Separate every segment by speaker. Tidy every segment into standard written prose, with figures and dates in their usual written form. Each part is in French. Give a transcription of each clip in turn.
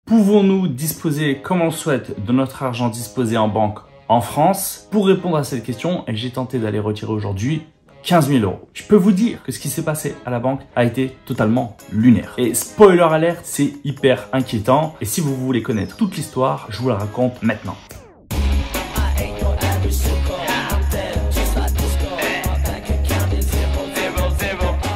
Speaker 1: Pouvons-nous disposer comme on le souhaite de notre argent disposé en banque en France? Pour répondre à cette question, j'ai tenté d'aller retirer aujourd'hui 15 000 euros. Je peux vous dire que ce qui s'est passé à la banque a été totalement lunaire. Et spoiler alert, c'est hyper inquiétant. Et si vous voulez connaître toute l'histoire, je vous la raconte maintenant.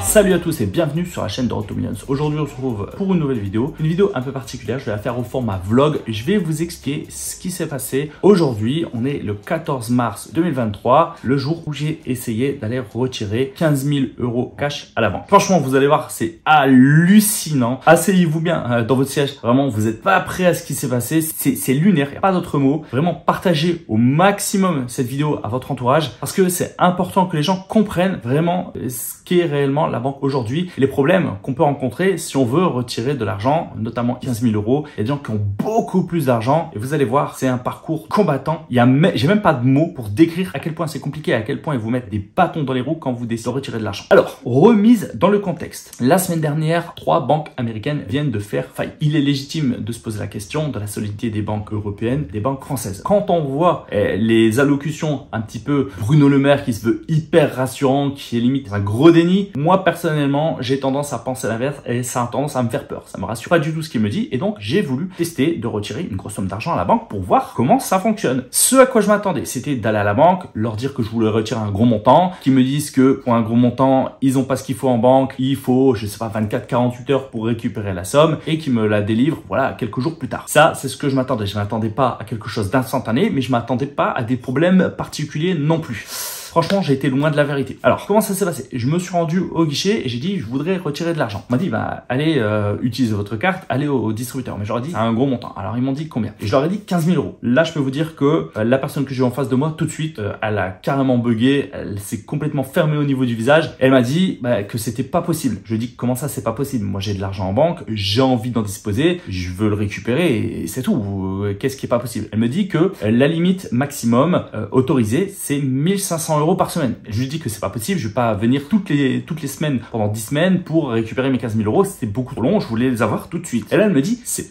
Speaker 1: Salut à tous et bienvenue sur la chaîne de Road to Millions. Aujourd'hui on se retrouve pour une nouvelle vidéo. Une vidéo un peu particulière, je vais la faire au format vlog. Je vais vous expliquer ce qui s'est passé aujourd'hui. On est le 14 mars 2023, le jour où j'ai essayé d'aller retirer 15 000 euros cash à la banque. Franchement, vous allez voir, c'est hallucinant. Asseyez-vous bien dans votre siège. Vraiment, vous n'êtes pas prêt à ce qui s'est passé. C'est lunaire, il n'y a pas d'autre mot. Vraiment, partagez au maximum cette vidéo à votre entourage parce que c'est important que les gens comprennent vraiment ce qu'est réellement la banque aujourd'hui, les problèmes qu'on peut rencontrer si on veut retirer de l'argent, notamment 15 000 euros. Il y a des gens qui ont beaucoup plus d'argent et vous allez voir, c'est un parcours combattant. J'ai même pas de mots pour décrire à quel point c'est compliqué, à quel point ils vous mettent des bâtons dans les roues quand vous décidez de retirer de l'argent. Alors, remise dans le contexte. La semaine dernière, 3 banques américaines viennent de faire faillite. Il est légitime de se poser la question de la solidité des banques européennes, des banques françaises. Quand on voit les allocutions un petit peu Bruno Le Maire qui se veut hyper rassurant, qui est limite un gros déni, moi personnellement, j'ai tendance à penser l'inverse et ça a tendance à me faire peur. Ça me rassure pas du tout ce qu'il me dit et donc j'ai voulu tester de retirer une grosse somme d'argent à la banque pour voir comment ça fonctionne. Ce à quoi je m'attendais, c'était d'aller à la banque, leur dire que je voulais retirer un gros montant, qu'ils me disent que pour un gros montant, ils ont pas ce qu'il faut en banque, il faut, je sais pas, 24-48 heures pour récupérer la somme et qu'ils me la délivrent, voilà, quelques jours plus tard. Ça, c'est ce que je m'attendais. Je m'attendais pas à quelque chose d'instantané, mais je m'attendais pas à des problèmes particuliers non plus. Franchement, j'ai été loin de la vérité. Alors, comment ça s'est passé? Je me suis rendu au guichet et j'ai dit, je voudrais retirer de l'argent. On m'a dit, bah, allez utiliser votre carte, allez au distributeur. Mais j'aurais dit, c'est un gros montant. Alors, ils m'ont dit combien? Et je leur ai dit 15 000 euros. Là, je peux vous dire que la personne que j'ai en face de moi, tout de suite, elle a carrément bugué. Elle s'est complètement fermée au niveau du visage. Elle m'a dit que c'était pas possible. Je lui ai dit, comment ça, c'est pas possible? Moi, j'ai de l'argent en banque, j'ai envie d'en disposer, je veux le récupérer et c'est tout. Qu'est-ce qui est pas possible? Elle me dit que la limite maximum autorisée, c'est 1500 euros par semaine. Je lui dis que c'est pas possible, je vais pas venir toutes les semaines pendant 10 semaines pour récupérer mes 15 000 euros, c'est beaucoup trop long, je voulais les avoir tout de suite. Et là, elle me dit, c'est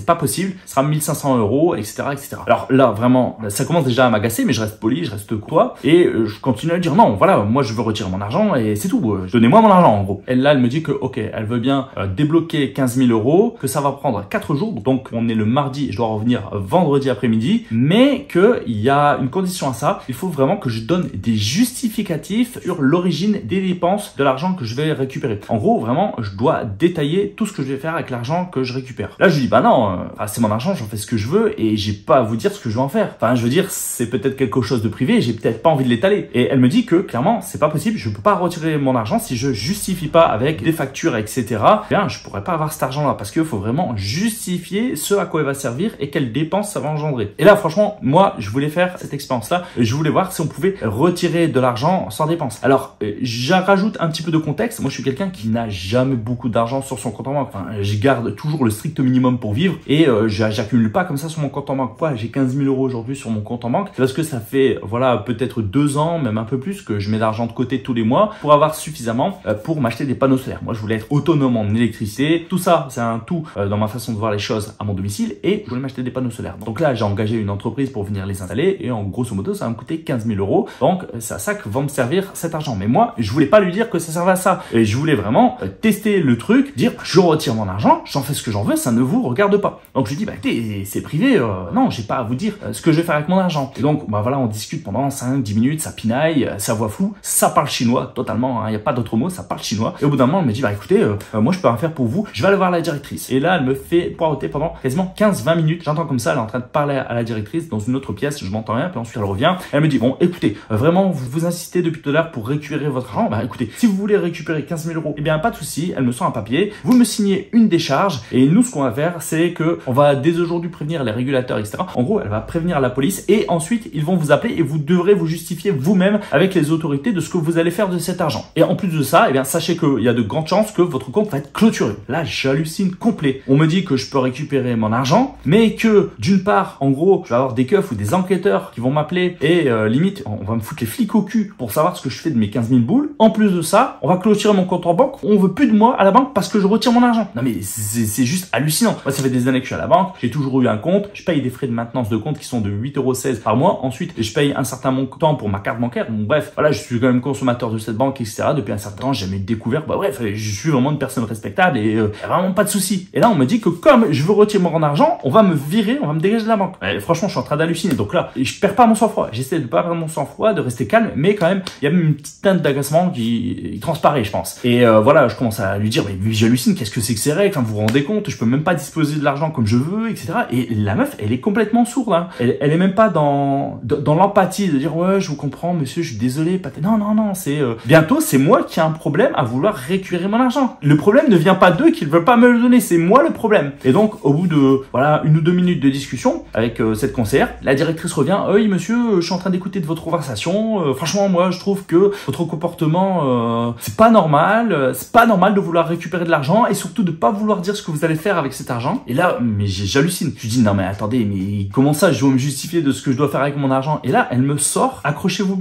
Speaker 1: pas possible, ce sera 1500 euros, etc., etc. Alors là, vraiment, ça commence déjà à m'agacer, mais je reste poli, je reste courtois, et je continue à lui dire, non, voilà, moi je veux retirer mon argent, et c'est tout, donnez-moi mon argent, en gros. Et là, elle me dit que, ok, elle veut bien débloquer 15 000 euros, que ça va prendre 4 jours, donc on est le mardi, je dois revenir vendredi après-midi, mais qu'il y a une condition à ça, il faut vraiment que je donne des justificatifs sur l'origine des dépenses de l'argent que je vais récupérer. En gros, vraiment, je dois détailler tout ce que je vais faire avec l'argent que je récupère. Là, je lui dis, bah non, c'est mon argent, j'en fais ce que je veux et j'ai pas à vous dire ce que je vais en faire. Enfin, je veux dire, c'est peut-être quelque chose de privé, j'ai peut-être pas envie de l'étaler. Et elle me dit que, clairement, c'est pas possible, je peux pas retirer mon argent si je justifie pas avec des factures, etc. Bien, je pourrais pas avoir cet argent-là parce qu'il faut vraiment justifier ce à quoi il va servir et quelles dépenses ça va engendrer. Et là, franchement, moi, je voulais faire cette expérience-là. Je voulais voir si on pouvait retirer de l'argent sans dépense. Alors, j'en rajoute un petit peu de contexte. Moi, je suis quelqu'un qui n'a jamais beaucoup d'argent sur son compte en banque. Enfin, je garde toujours le strict minimum pour vivre et j'accumule pas comme ça sur mon compte en banque. Quoi, j'ai 15 000 euros aujourd'hui sur mon compte en banque. C'est parce que ça fait, voilà, peut-être 2 ans, même un peu plus, que je mets d'argent de côté tous les mois pour avoir suffisamment pour m'acheter des panneaux solaires. Moi, je voulais être autonome en électricité. Tout ça, c'est un tout dans ma façon de voir les choses à mon domicile et je voulais m'acheter des panneaux solaires. Donc là, j'ai engagé une entreprise pour venir les installer et en grosso modo, ça va me coûter 15 000 euros. Donc, c'est à ça que va me servir cet argent. Mais moi, je voulais pas lui dire que ça servait à ça. Et je voulais vraiment tester le truc, dire je retire mon argent, j'en fais ce que j'en veux, ça ne vous regarde pas. Donc je lui dis, bah écoutez, c'est privé, non, j'ai pas à vous dire ce que je vais faire avec mon argent. Et donc, bah voilà, on discute pendant 5-10 minutes, ça pinaille, ça voit flou, ça parle chinois totalement, il n'y a pas d'autre mot, ça parle chinois. Et au bout d'un moment, elle me dit, bah écoutez, moi je peux rien faire pour vous, je vais aller voir la directrice. Et là, elle me fait poireauter pendant quasiment 15-20 minutes. J'entends comme ça, elle est en train de parler à la directrice dans une autre pièce, je m'entends rien, puis ensuite elle revient. Elle me dit, bon, écoutez, vraiment, vous insistez depuis tout à l'heure pour récupérer votre argent. Bah écoutez, si vous voulez récupérer 15 000 euros, eh bien pas de souci, elle me sort un papier, vous me signez une décharge et nous ce qu'on va faire c'est que on va dès aujourd'hui prévenir les régulateurs, etc. En gros, elle va prévenir la police et ensuite ils vont vous appeler et vous devrez vous justifier vous-même avec les autorités de ce que vous allez faire de cet argent. Et en plus de ça, eh bien sachez qu'il y a de grandes chances que votre compte va être clôturé. Là, j'hallucine complet. On me dit que je peux récupérer mon argent, mais que d'une part, en gros, je vais avoir des keufs ou des enquêteurs qui vont m'appeler et limite, on va me foutre les flics au cul pour savoir ce que je fais de mes 15 000 boules. En plus de ça, on va clôturer mon compte en banque. On veut plus de moi à la banque parce que je retire mon argent. Non mais c'est juste hallucinant. Moi, ça fait des années que je suis à la banque. J'ai toujours eu un compte. Je paye des frais de maintenance de compte qui sont de 8,16 € par mois. Ensuite, je paye un certain montant pour ma carte bancaire. Donc, bref, voilà, je suis quand même consommateur de cette banque, etc. Depuis un certain temps, j'ai jamais découvert. Bah bref, je suis vraiment une personne respectable et vraiment pas de soucis. Et là, on me dit que comme je veux retirer mon argent, on va me virer, on va me dégager de la banque. Et franchement, je suis en train d'halluciner. Donc là, je perds pas mon sang-froid. J'essaie de pas perdre mon sang-froid, de rester calme, mais quand même, il y a même une petite teinte d'agacement qui transparaît, je pense. Et voilà, je commence à lui dire, mais j'hallucine, qu'est-ce que c'est que ces règles? Enfin, vous vous rendez compte, je peux même pas disposer de l'argent comme je veux, etc. Et la meuf, elle est complètement sourde. Hein. Elle est même pas dans l'empathie de dire, ouais, je vous comprends, monsieur, je suis désolé. Non, c'est bientôt, c'est moi qui ai un problème à vouloir récupérer mon argent. Le problème ne vient pas d'eux qui ne veulent pas me le donner, c'est moi le problème. Et donc, au bout de voilà 1 ou 2 minutes de discussion avec cette conseillère, la directrice revient, oui monsieur, je suis en train d'écouter de votre conversation. Franchement, moi, je trouve que votre comportement, c'est pas normal de vouloir récupérer de l'argent et surtout de pas vouloir dire ce que vous allez faire avec cet argent. Et là, mais j'hallucine. Je dis non mais attendez, mais comment ça, je dois me justifier de ce que je dois faire avec mon argent? Et là, elle me sort, accrochez-vous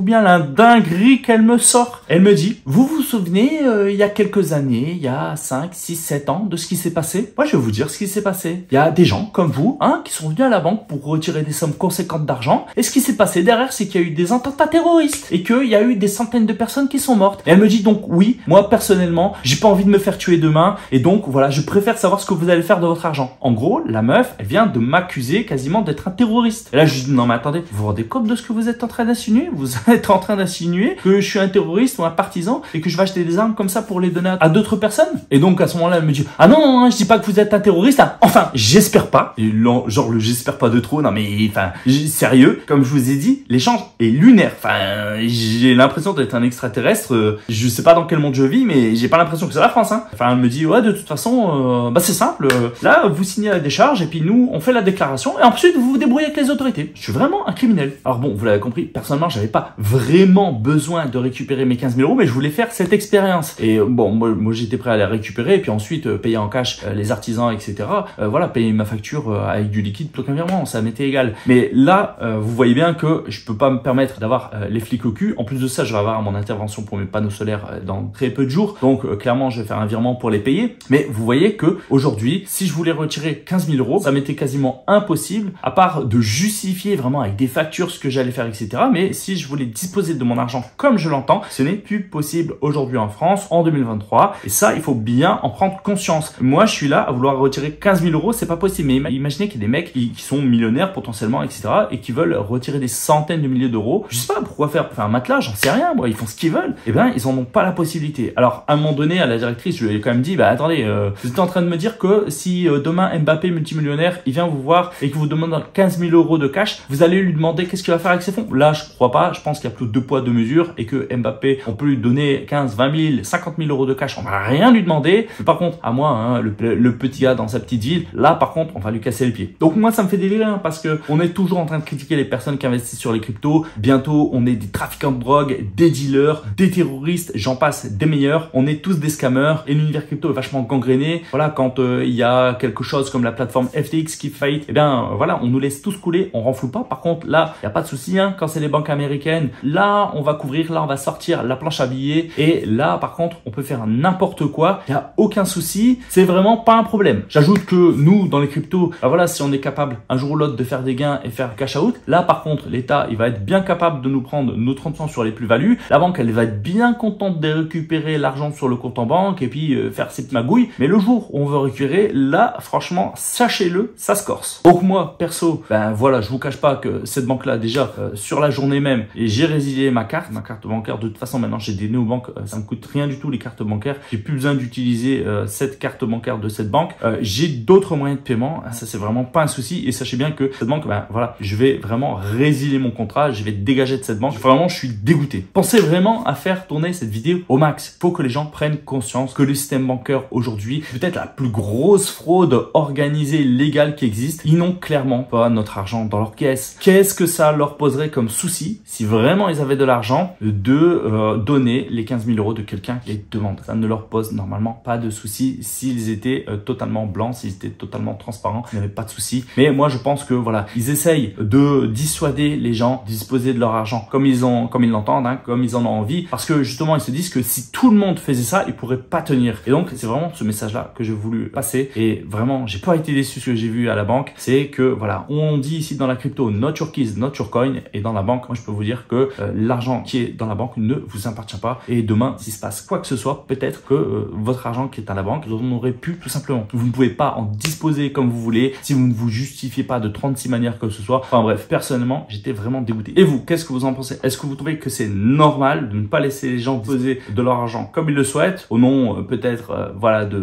Speaker 1: bien, la dinguerie qu'elle me sort. Elle me dit, vous vous souvenez, il y a quelques années, il y a 5, 6, 7 ans, de ce qui s'est passé? Moi, je vais vous dire ce qui s'est passé. Il y a des gens comme vous, hein, qui sont venus à la banque pour retirer des sommes conséquentes d'argent. Et ce qui s'est passé derrière, c'est qu'il y a eu des attentats terroristes et qu'il y a eu des centaines de personnes qui sont mortes. Et elle me dit donc, oui, moi, personnellement, j'ai pas envie de me faire tuer demain. Et donc, voilà, je préfère savoir ce que vous allez faire de votre argent. En gros, la meuf, elle vient de m'accuser quasiment d'être un terroriste. Et là, je lui dis, non, mais attendez, vous vous rendez compte de ce que vous êtes en train d'insinuer? Vous êtes en train d'insinuer que je suis un terroriste ou un partisan et que je vais acheter des armes comme ça pour les donner à d'autres personnes? Et donc, à ce moment-là, elle me dit, ah non, je dis pas que vous êtes un terroriste. Hein. Enfin, j'espère pas. Et genre, j'espère pas de trop. Non, mais, enfin, sérieux, comme je vous ai dit, l'échange est lunaire. Enfin, j'ai l'impression d'être un extraterrestre. Je sais pas dans quel monde je vis, mais j'ai pas l'impression que c'est la France. Hein. Enfin, elle me dit, ouais, de toute façon, c'est simple. Là, vous signez la décharge et puis nous, on fait la déclaration et ensuite, vous vous débrouillez avec les autorités. Je suis vraiment un criminel. Alors bon, vous l'avez compris, personnellement, j'avais pas vraiment besoin de récupérer mes 15 000 €, mais je voulais faire cette expérience. Et bon, moi j'étais prêt à la récupérer et puis ensuite payer en cash les artisans, etc. Voilà, payer ma facture avec du liquide, plutôt qu'un virement, ça m'était égal. Mais là, vous voyez bien que je peux pas me permettre d'avoir les flics au cul. En plus de ça, je vais avoir mon intervention pour mes panneaux solaires dans très peu de jours. Donc clairement, je vais faire un virement pour les payer. Mais vous voyez que aujourd'hui, si je voulais retirer 15 000 €, ça m'était quasiment impossible, à part de justifier vraiment avec des factures ce que j'allais faire, etc. Mais si je voulais disposer de mon argent comme je l'entends, ce n'est plus possible aujourd'hui en France, en 2023. Et ça, il faut bien en prendre conscience. Moi, je suis là à vouloir retirer 15 000 €, c'est pas possible. Mais imaginez qu'il y a des mecs qui sont millionnaires potentiellement, etc. et qui veulent retirer des centaines de milliers d'euros. Je sais pas pourquoi faire un matelas, j'en sais rien, moi. Ils font ce qu'ils veulent. Eh ben, ils en ont pas la possibilité. Alors, à un moment donné, à la directrice, je lui ai quand même dit, bah attendez, vous êtes en train de me dire que si demain Mbappé multimillionnaire, il vient vous voir et qu'il vous demande 15 000 € de cash, vous allez lui demander qu'est-ce qu'il va faire avec ses fonds. Là, je crois pas. Je pense qu'il y a plutôt 2 poids 2 mesures et que Mbappé, on peut lui donner 15, 20 000, 50 000 € de cash. On va rien lui demander. Mais par contre, à moi, hein, le petit gars dans sa petite ville, là, par contre, on va lui casser les pieds. Donc moi, ça me fait délirer hein, parce que on est toujours en train de critiquer les personnes qui investissent sur les cryptos. Bientôt, on est des trafiquants de drogue, des dealers, des terroristes, j'en passe des meilleurs. On est tous des scammers et l'univers crypto est vachement gangréné. Voilà, quand il y a quelque chose comme la plateforme FTX qui faillite, eh bien voilà, on nous laisse tous couler, on renfloue pas. Par contre, là, il n'y a pas de souci. Hein, quand c'est les banques américaines, là, on va couvrir, là, on va sortir la planche à billets. Et là, par contre, on peut faire n'importe quoi. Il n'y a aucun souci. C'est vraiment pas un problème. J'ajoute que nous, dans les cryptos, bah voilà, si on est capable un jour ou l'autre de faire des gains et faire cash out, là, par contre, l'État, il va être bien capable de nous prendre nos 30% sur les plus-values. La banque, elle va être bien contente de récupérer l'argent sur le compte en banque et puis faire ses magouilles. Mais le jour où on veut récupérer, là, franchement, sachez-le, ça se corse. Donc moi, perso, ben voilà, je vous cache pas que cette banque-là, déjà, sur la journée même, j'ai résilié ma carte bancaire. De toute façon, maintenant, j'ai des néobanques, ça me coûte rien du tout les cartes bancaires. J'ai plus besoin d'utiliser cette carte bancaire de cette banque. J'ai d'autres moyens de paiement. Ça, c'est vraiment pas un souci. Et sachez bien que cette banque, ben voilà, je vais vraiment résilier mon contrat. Je vais dégager de cette banque. Vraiment, je suis dégoûté. Pensez vraiment à faire tourner cette vidéo au max. Faut que les gens prennent conscience que le système bancaire aujourd'hui, peut-être la plus grosse fraude organisée légale qui existe. Ils n'ont clairement pas notre argent dans leur caisse. Qu'est-ce que ça leur poserait comme souci si vraiment ils avaient de l'argent de donner les 15 000 € de quelqu'un qui les demande? Ça ne leur pose normalement pas de souci s'ils étaient totalement blancs, s'ils étaient totalement transparents, il n'y avait pas de souci. Mais moi, je pense que voilà, ils essayent de dissuader les gens, disent disposer de leur argent comme ils l'entendent, hein, comme ils en ont envie, parce que justement ils se disent que si tout le monde faisait ça, ils pourraient pas tenir. Et donc c'est vraiment ce message-là que j'ai voulu passer. Et vraiment, j'ai pas été déçu. Ce que j'ai vu à la banque, c'est que voilà, on dit ici dans la crypto, not your keys, not your coin. Et dans la banque, moi je peux vous dire que l'argent qui est dans la banque ne vous appartient pas. Et demain, s'il se passe quoi que ce soit, peut-être que votre argent qui est à la banque, vous en aurez plus tout simplement. Vous ne pouvez pas en disposer comme vous voulez si vous ne vous justifiez pas de 36 manières que ce soit. Enfin bref, personnellement, j'étais vraiment dégoûté. Et vous, qu'est-ce que vous en pensez? Est-ce que vous trouvez que c'est normal de ne pas laisser les gens disposer de leur argent comme ils le souhaitent, au nom peut-être voilà, de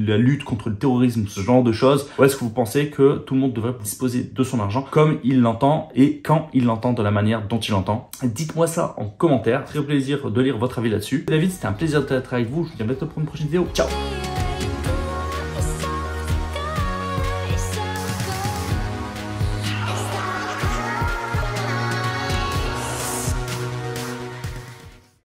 Speaker 1: la lutte contre le terrorisme, ce genre de choses? Ou est-ce que vous pensez que tout le monde devrait disposer de son argent comme il l'entend et quand il l'entend, de la manière dont il l'entend? Dites-moi ça en commentaire. Très plaisir de lire votre avis là-dessus. David, c'était un plaisir d'être avec vous. Je vous dis à bientôt pour une prochaine vidéo. Ciao!